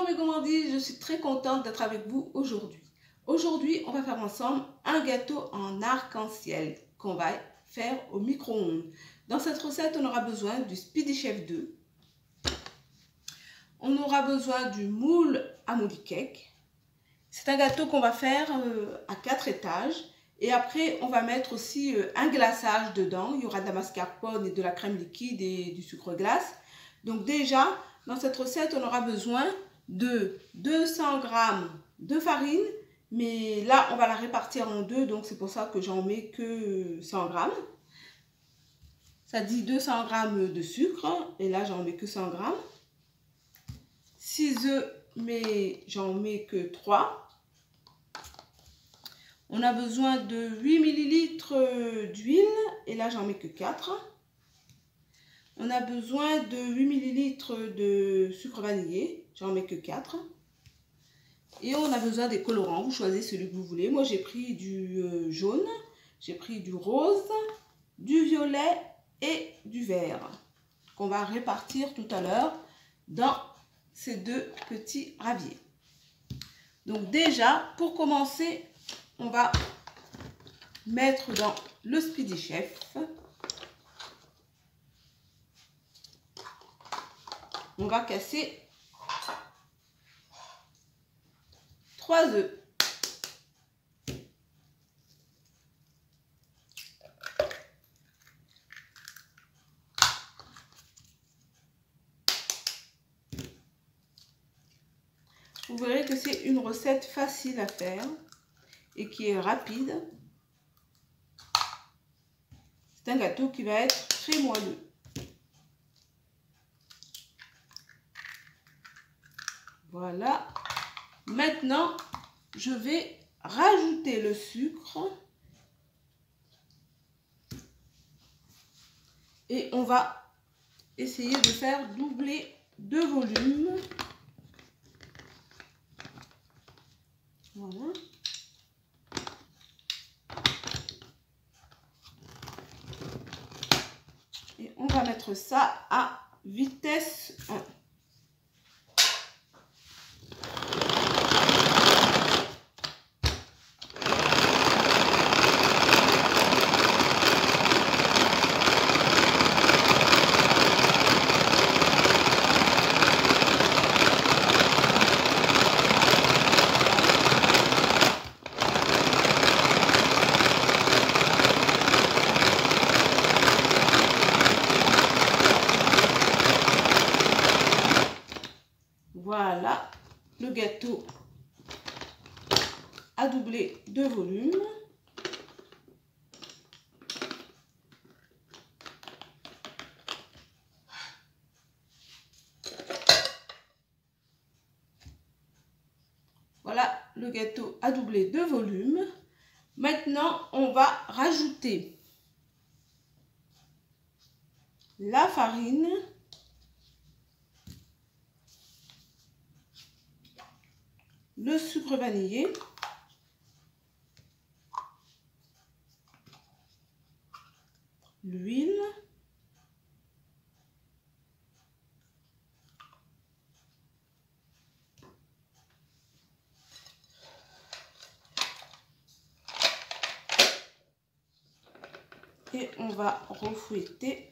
Bonjour mes gourmandises, je suis très contente d'être avec vous aujourd'hui. Aujourd'hui, on va faire ensemble un gâteau en arc-en-ciel qu'on va faire au micro-ondes. Dans cette recette, on aura besoin du Speedy Chef 2. On aura besoin du moule à mouli cake. C'est un gâteau qu'on va faire à 4 étages. Et après, on va mettre aussi un glaçage dedans. Il y aura de la mascarpone et de la crème liquide et du sucre glace. Donc déjà, dans cette recette, on aura besoin de 200 g de farine. Mais là, on va la répartir en deux. Donc c'est pour ça que j'en mets que 100 g. Ça dit 200 g de sucre. Et là, j'en mets que 100 g. 6 œufs, mais j'en mets que 3. On a besoin de 8 ml d'huile et là j'en mets que 4. On a besoin de 8 ml de sucre vanillé, j'en mets que 4. Et on a besoin des colorants, vous choisissez celui que vous voulez. Moi j'ai pris du jaune, j'ai pris du rose, du violet et du vert qu'on va répartir tout à l'heure dans ces deux petits raviers. Donc déjà, pour commencer, on va mettre dans le Speedy Chef. On va casser 3 œufs. Vous verrez que c'est une recette facile à faire et qui est rapide. C'est un gâteau qui va être très moelleux. Voilà. Maintenant, je vais rajouter le sucre. Et on va essayer de faire doubler de volume. Voilà. Et on va mettre ça à vitesse 1. Voilà, le gâteau a doublé de volume. Voilà, le gâteau a doublé de volume. Maintenant, on va rajouter la farine, le sucre vanillé, l'huile, et on va refouetter.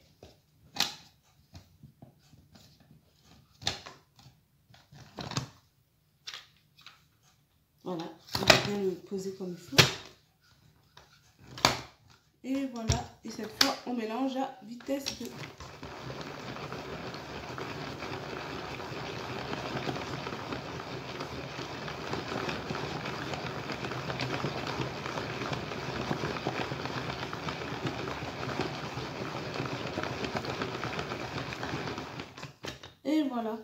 Voilà, on va bien le poser comme il faut. Et voilà, et cette fois, on mélange à vitesse 2. Et voilà.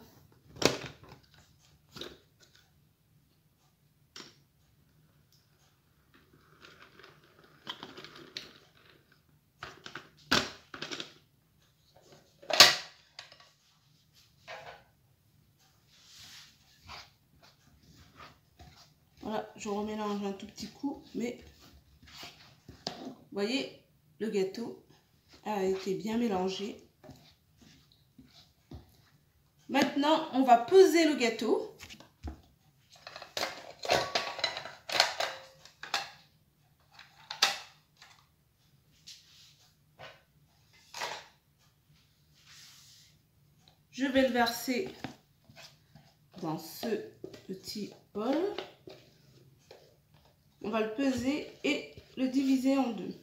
Voilà, je remélange un tout petit coup, mais vous voyez, le gâteau a été bien mélangé. Maintenant, on va peser le gâteau. Je vais le verser dans ce petit bol. On va le peser et le diviser en deux.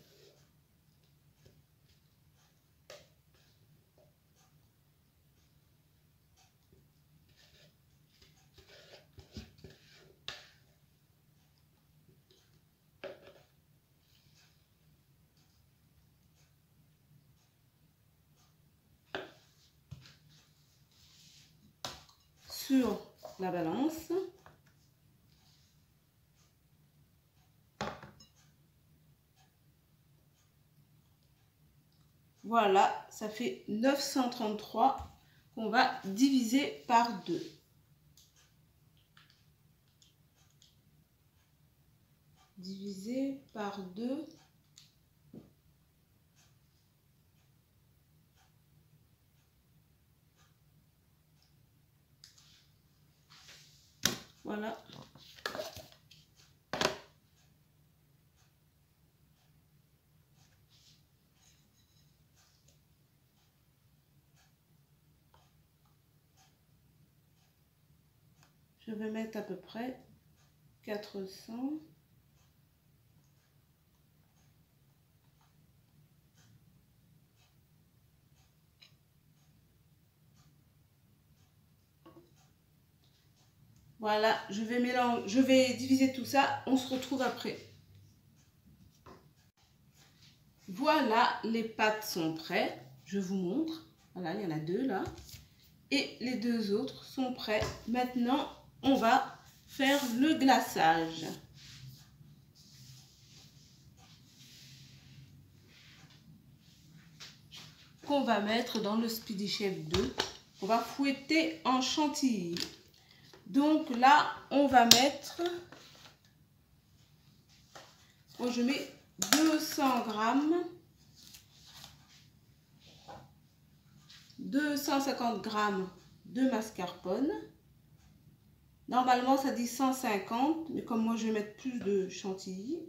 Sur la balance. Voilà, ça fait 933 qu'on va diviser par 2. Diviser par 2. Voilà. Je vais mettre à peu près 400. Voilà, je vais diviser tout ça, on se retrouve après. Voilà, les pâtes sont prêtes, je vous montre. Voilà, il y en a 2 là. Et les 2 autres sont prêts. Maintenant, on va faire le glaçage. Qu'on va mettre dans le Speedy Chef 2. On va fouetter en chantilly. Donc là, on va mettre... Moi, je mets 200 grammes. 250 grammes de mascarpone. Normalement, ça dit 150, mais comme moi, je vais mettre plus de chantilly,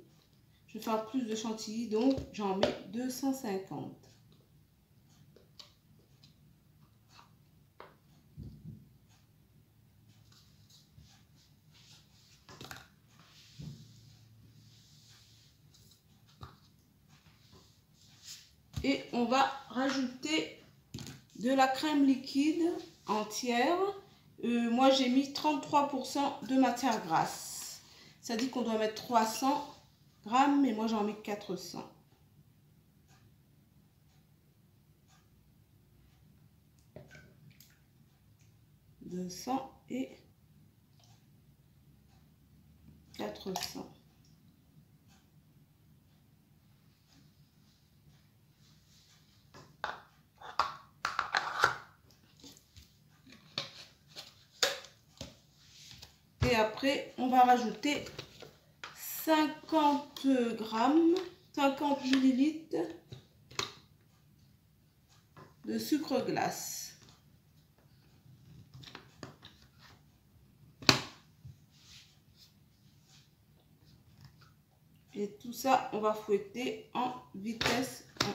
je vais faire plus de chantilly, donc j'en mets 250. Et on va rajouter de la crème liquide entière. Moi, j'ai mis 33% de matière grasse. Ça dit qu'on doit mettre 300 grammes, mais moi, j'en mets 400. « 200 et 400. » Et après, on va rajouter 50 grammes, 50 millilitres de sucre glace. Et tout ça, on va fouetter en vitesse 1.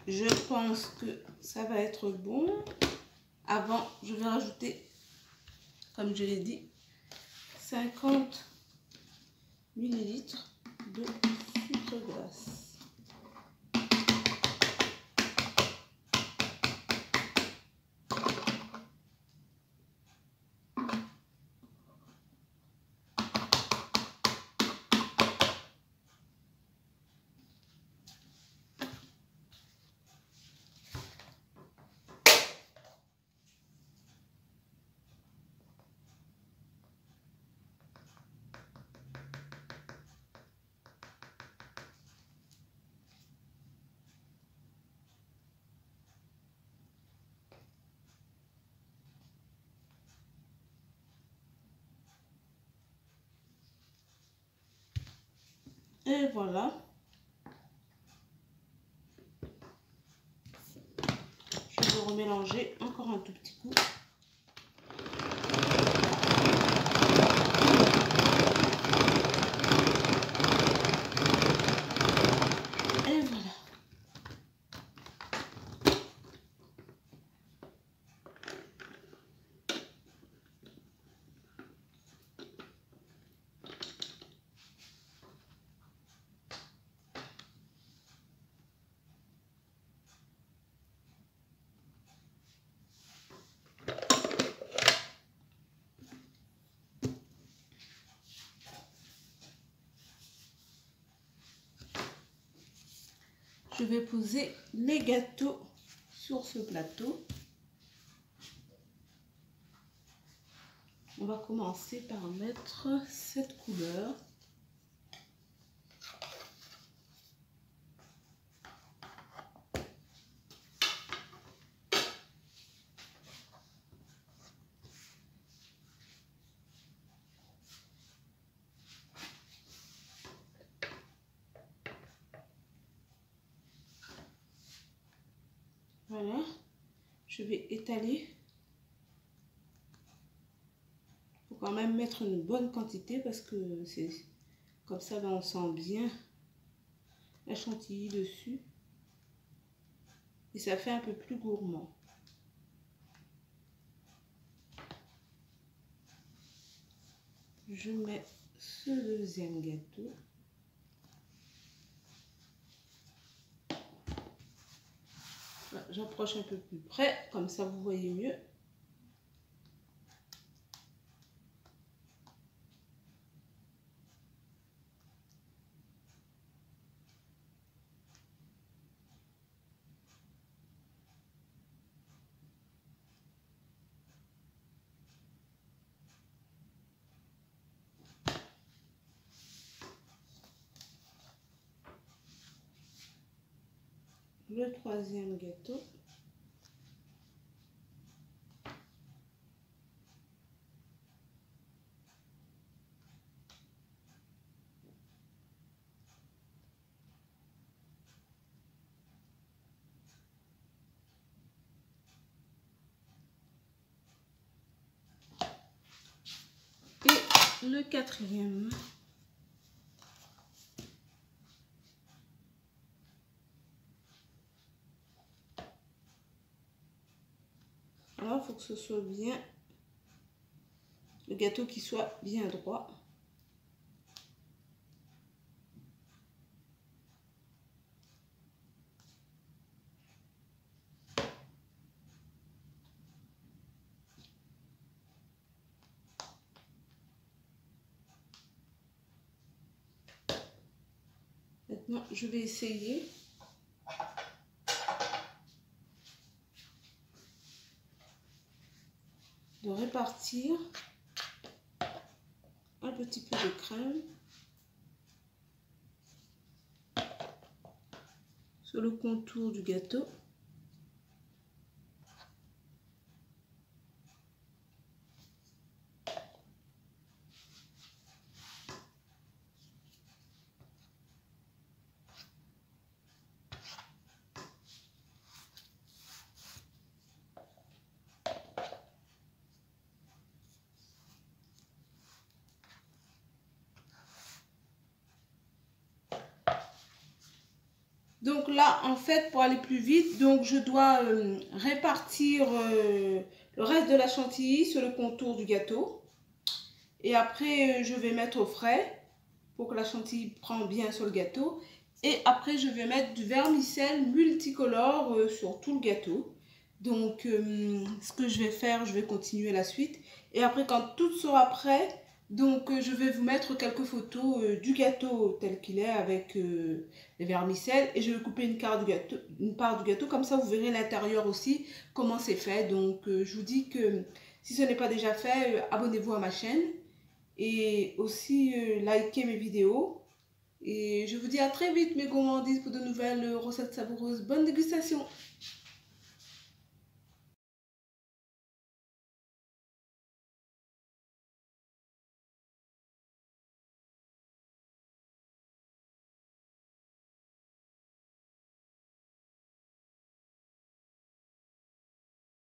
Je pense que ça va être bon. Avant, je vais rajouter, comme je l'ai dit, 50 millilitres de sucre glace. Et voilà. Je vais remélanger encore un tout petit coup. Et voilà. Je vais poser les gâteaux sur ce plateau. On va commencer par mettre cette couleur. Voilà, je vais étaler. Il faut quand même mettre une bonne quantité parce que c'est comme ça, ben, on sent bien la chantilly dessus. Et ça fait un peu plus gourmand. Je mets ce deuxième gâteau. J'approche un peu plus près, comme ça vous voyez mieux. Le troisième gâteau. Et le quatrième. Alors, il faut que ce soit bien, le gâteau qui soit bien droit. Maintenant, je vais essayer de répartir un petit peu de crème sur le contour du gâteau. Donc là, en fait, pour aller plus vite, donc je dois répartir le reste de la chantilly sur le contour du gâteau. Et après, je vais mettre au frais pour que la chantilly prenne bien sur le gâteau. Et après, je vais mettre du vermicelle multicolore sur tout le gâteau. Donc, ce que je vais faire, je vais continuer la suite. Et après, quand tout sera prêt, donc je vais vous mettre quelques photos du gâteau tel qu'il est avec les vermicelles. Et je vais couper une part du gâteau. Comme ça, vous verrez l'intérieur aussi, comment c'est fait. Donc, je vous dis que si ce n'est pas déjà fait, abonnez-vous à ma chaîne. Et aussi likez mes vidéos. Et je vous dis à très vite mes gourmandises pour de nouvelles recettes savoureuses. Bonne dégustation!